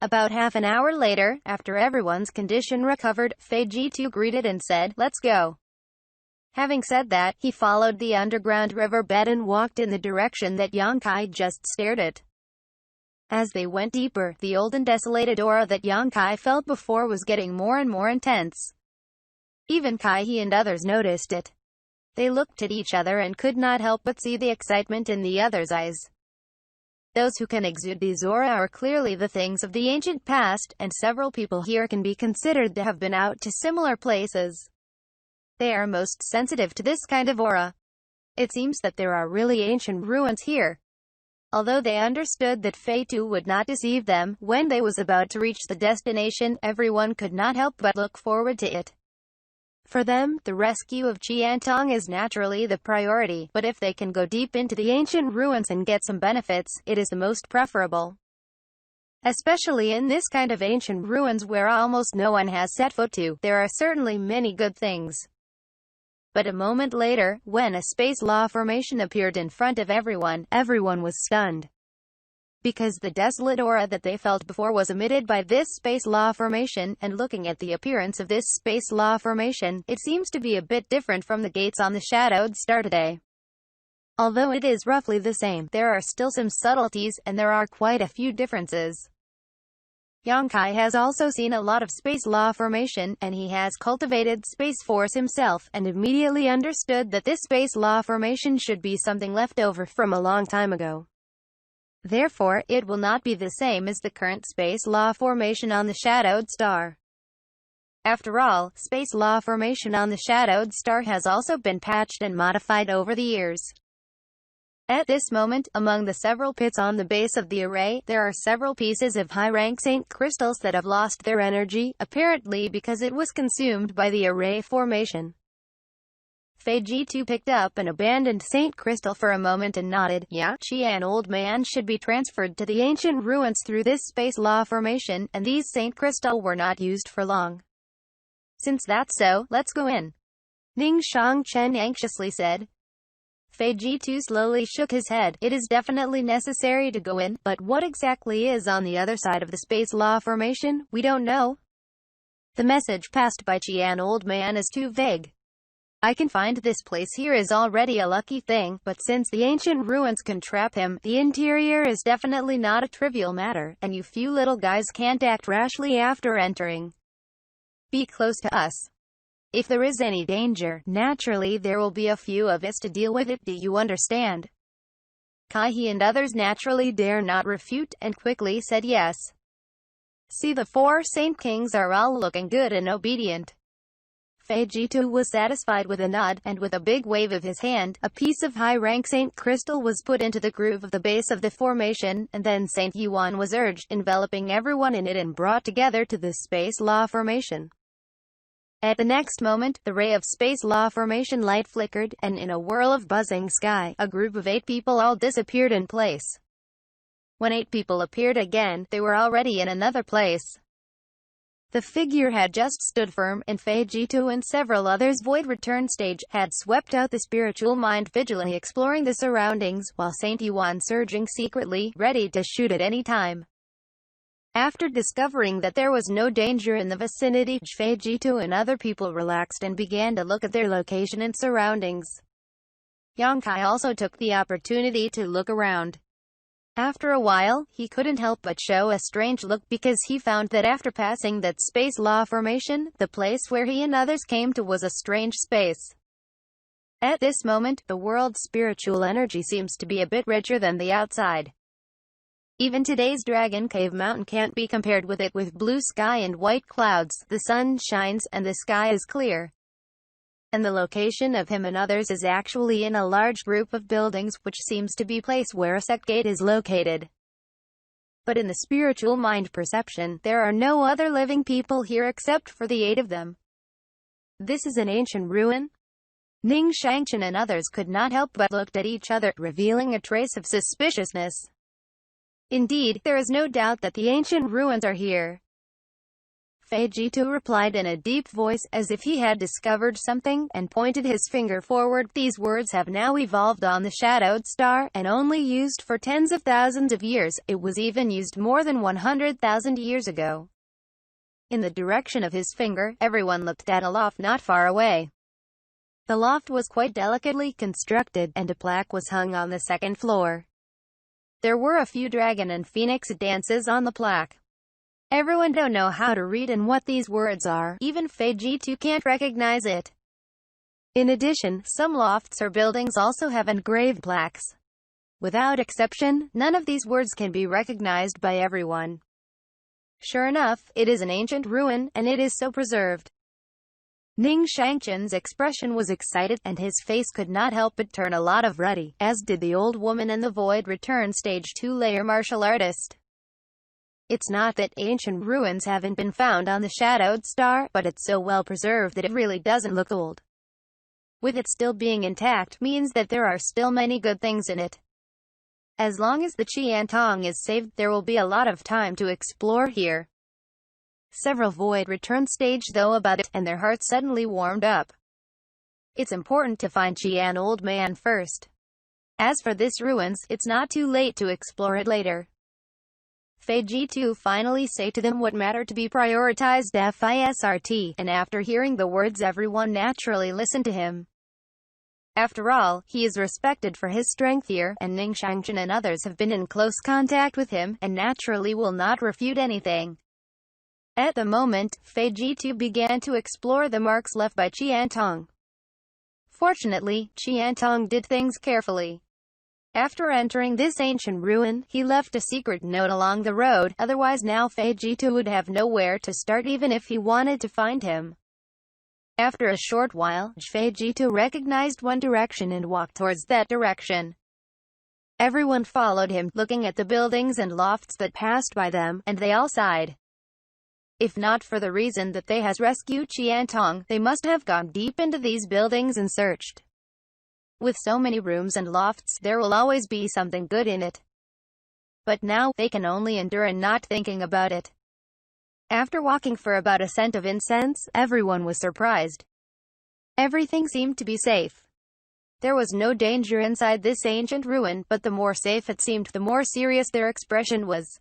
About half an hour later, after everyone's condition recovered, Fei Jitu greeted and said, "Let's go." Having said that, he followed the underground riverbed and walked in the direction that Yongkai just stared at. As they went deeper, the old and desolated aura that Yongkai felt before was getting more and more intense. Even Kai-he and others noticed it. They looked at each other and could not help but see the excitement in the other's eyes. Those who can exude these aura are clearly the things of the ancient past, and several people here can be considered to have been out to similar places. They are most sensitive to this kind of aura. It seems that there are really ancient ruins here. Although they understood that Fei Tu would not deceive them, when they was about to reach the destination, everyone could not help but look forward to it. For them, the rescue of Qiantong is naturally the priority, but if they can go deep into the ancient ruins and get some benefits, it is the most preferable. Especially in this kind of ancient ruins where almost no one has set foot to, there are certainly many good things. But a moment later, when a space law formation appeared in front of everyone, everyone was stunned. Because the desolate aura that they felt before was emitted by this space law formation, and looking at the appearance of this space law formation, it seems to be a bit different from the gates on the shadowed star today. Although it is roughly the same, there are still some subtleties, and there are quite a few differences. Yongkai has also seen a lot of space law formation, and he has cultivated Space Force himself, and immediately understood that this space law formation should be something left over from a long time ago. Therefore, it will not be the same as the current space law formation on the shadowed star. After all, space law formation on the shadowed star has also been patched and modified over the years. At this moment, among the several pits on the base of the array, there are several pieces of high-rank Saint crystals that have lost their energy, apparently because it was consumed by the array formation. Fei Jitu picked up an abandoned Saint crystal for a moment and nodded. Yeah, an old man should be transferred to the ancient ruins through this space law formation, and these Saint crystal were not used for long. Since that's so, let's go in. Ning Xianxia anxiously said. Fei Jitu slowly shook his head. It is definitely necessary to go in, but what exactly is on the other side of the space law formation, we don't know. The message passed by Qian old man is too vague. I can find this place here is already a lucky thing, but since the ancient ruins can trap him, the interior is definitely not a trivial matter, and you few little guys can't act rashly after entering. Be close to us. If there is any danger, naturally there will be a few of us to deal with it, do you understand? Kai-he and others naturally dare not refute, and quickly said yes. See, the 4 Saint Kings are all looking good and obedient. Fei Jitu was satisfied with a nod, and with a big wave of his hand, a piece of high-rank Saint crystal was put into the groove of the base of the formation, and then Saint Yuan was urged, enveloping everyone in it and brought together to the space law formation. At the next moment, the ray of space law formation light flickered, and in a whirl of buzzing sky, a group of 8 people all disappeared in place. When 8 people appeared again, they were already in another place. The figure had just stood firm, and Fei Jitu and several others' void return stage had swept out the spiritual mind vigilantly exploring the surroundings, while Saint Yuan surging secretly, ready to shoot at any time. After discovering that there was no danger in the vicinity, Fei Jitu and other people relaxed and began to look at their location and surroundings. Yongkai also took the opportunity to look around. After a while, he couldn't help but show a strange look because he found that after passing that space law formation, the place where he and others came to was a strange space. At this moment, the world's spiritual energy seems to be a bit richer than the outside. Even today's Dragon Cave Mountain can't be compared with it, with blue sky and white clouds, the sun shines, and the sky is clear. And the location of him and others is actually in a large group of buildings, which seems to be place where a sect gate is located. But in the spiritual mind perception, there are no other living people here except for the 8 of them. This is an ancient ruin? Ning Xianxia and others could not help but looked at each other, revealing a trace of suspiciousness. Indeed, there is no doubt that the ancient ruins are here. Feijitu replied in a deep voice, as if he had discovered something, and pointed his finger forward. These words have now evolved on the shadowed star, and only used for tens of thousands of years. It was even used more than 100,000 years ago. In the direction of his finger, everyone looked at a loft not far away. The loft was quite delicately constructed, and a plaque was hung on the second floor. There were a few dragon and phoenix dances on the plaque. Everyone don't know how to read and what these words are. Even Feijitu can't recognize it. In addition, some lofts or buildings also have engraved plaques. Without exception, none of these words can be recognized by everyone. Sure enough, it is an ancient ruin, and it is so preserved. Xianxia's expression was excited, and his face could not help but turn a lot of ruddy, as did the old woman and the Void Return Stage 2-layer martial artist. It's not that ancient ruins haven't been found on the shadowed star, but it's so well preserved that it really doesn't look old. With it still being intact means that there are still many good things in it. As long as the Qiantong is saved, there will be a lot of time to explore here. Several Void Return Stage though about it, and their hearts suddenly warmed up. It's important to find Qian old man first. As for this ruins, it's not too late to explore it later. Feijitu finally say to them what matter to be prioritized FISRT, and after hearing the words everyone naturally listened to him. After all, he is respected for his strength here, and Xianxia and others have been in close contact with him, and naturally will not refute anything. At the moment, Feijitu began to explore the marks left by Qiantong. Fortunately, Qiantong did things carefully. After entering this ancient ruin, he left a secret note along the road, otherwise now Feijitu would have nowhere to start even if he wanted to find him. After a short while, Feijitu recognized one direction and walked towards that direction. Everyone followed him, looking at the buildings and lofts that passed by them, and they all sighed. If not for the reason that they has rescued Qiantong, they must have gone deep into these buildings and searched. With so many rooms and lofts, there will always be something good in it. But now, they can only endure and not thinking about it. After walking for about a scent of incense, everyone was surprised. Everything seemed to be safe. There was no danger inside this ancient ruin, but the more safe it seemed, the more serious their expression was.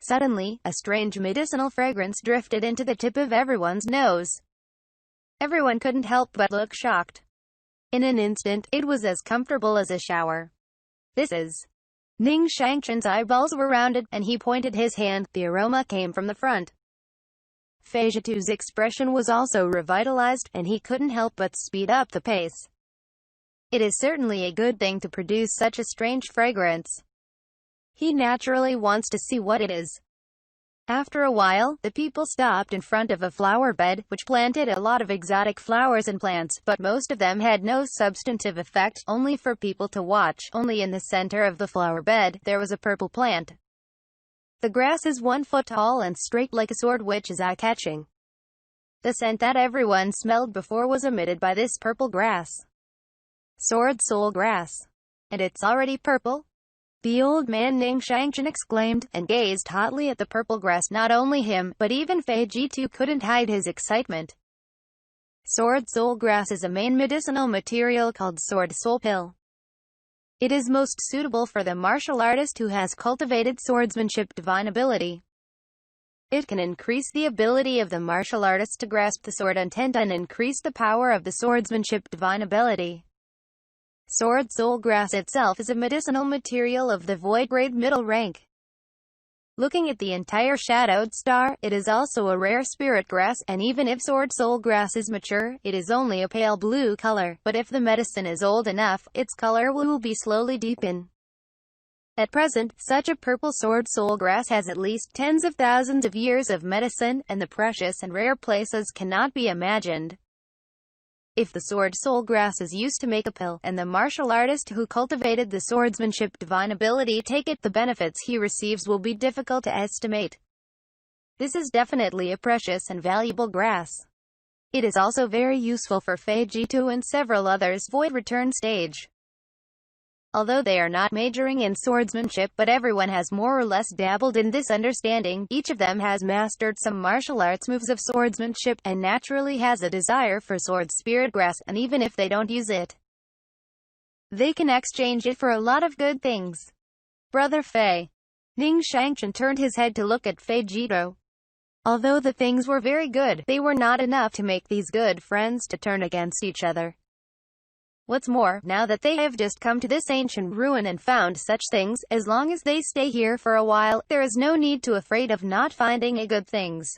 Suddenly, a strange medicinal fragrance drifted into the tip of everyone's nose. Everyone couldn't help but look shocked. In an instant, it was as comfortable as a shower. This is. Xianxia's eyeballs were rounded, and he pointed his hand. The aroma came from the front. Feijitu's expression was also revitalized, and he couldn't help but speed up the pace. It is certainly a good thing to produce such a strange fragrance. He naturally wants to see what it is. After a while, the people stopped in front of a flower bed, which planted a lot of exotic flowers and plants, but most of them had no substantive effect, only for people to watch. Only in the center of the flower bed, there was a purple plant. The grass is 1 foot tall and straight like a sword, which is eye-catching. The scent that everyone smelled before was emitted by this purple grass. Sword soul grass. And it's already purple? The old man Xianxia exclaimed, and gazed hotly at the purple grass. Not only him, but even Feijitu couldn't hide his excitement. Sword soul grass is a main medicinal material called sword soul pill. It is most suitable for the martial artist who has cultivated swordsmanship divine ability. It can increase the ability of the martial artist to grasp the sword intent and increase the power of the swordsmanship divine ability. Sword soul grass itself is a medicinal material of the void grade middle rank. Looking at the entire shadowed star, it is also a rare spirit grass, and even if sword soul grass is mature, it is only a pale blue color, but if the medicine is old enough, its color will be slowly deepen. At present, such a purple sword soul grass has at least tens of thousands of years of medicine, and the precious and rare places cannot be imagined. If the sword soul grass is used to make a pill, and the martial artist who cultivated the swordsmanship divine ability take it, the benefits he receives will be difficult to estimate. This is definitely a precious and valuable grass. It is also very useful for Feijitu and several others void return stage. Although they are not majoring in swordsmanship, but everyone has more or less dabbled in this understanding. Each of them has mastered some martial arts moves of swordsmanship, and naturally has a desire for sword spirit grass, and even if they don't use it, they can exchange it for a lot of good things. Brother Fei. Ning Xianxia turned his head to look at Fei Jito. Although the things were very good, they were not enough to make these good friends to turn against each other. What's more, now that they have just come to this ancient ruin and found such things, as long as they stay here for a while, there is no need to afraid of not finding good things.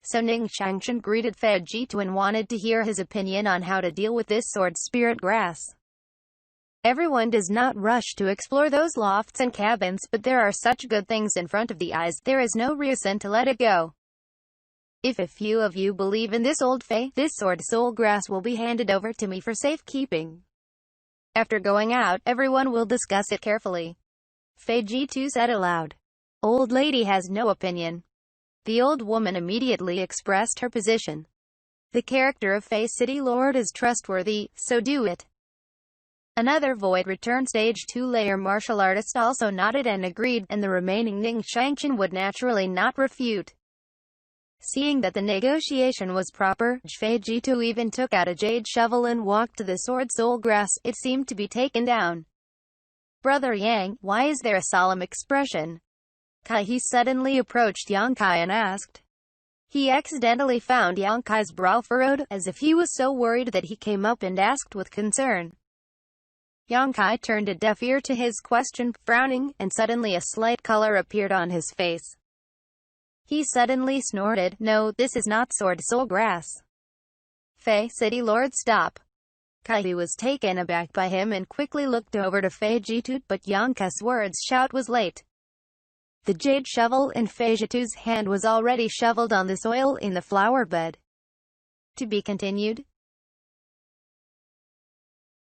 So Ning Xianxia greeted Fei Jito and wanted to hear his opinion on how to deal with this sword spirit grass. Everyone does not rush to explore those lofts and cabins, but there are such good things in front of the eyes, there is no reason to let it go. If a few of you believe in this old Fei, this sword soul grass will be handed over to me for safekeeping. After going out, everyone will discuss it carefully. Fei Jito said aloud. Old lady has no opinion. The old woman immediately expressed her position. The character of Fei City Lord is trustworthy, so do it. Another Void Return Stage 2-layer martial artist also nodded and agreed, and the remaining Ning Xianxia would naturally not refute. Seeing that the negotiation was proper, Fei Jito even took out a jade shovel and walked to the sword soul grass. It seemed to be taken down. Brother Yang, why is there a solemn expression? He suddenly approached Yang Kai and asked. He accidentally found Yang Kai's brow furrowed, as if he was so worried that he came up and asked with concern. Yang Kai turned a deaf ear to his question, frowning, and suddenly a slight color appeared on his face. He suddenly snorted, no, this is not sword soul grass. Fei City Lord, stop. Kai was taken aback by him and quickly looked over to Fei Jito, but Yang Kai's words shout was late. The jade shovel in Fei Jito's hand was already shoveled on the soil in the flower bed. To be continued.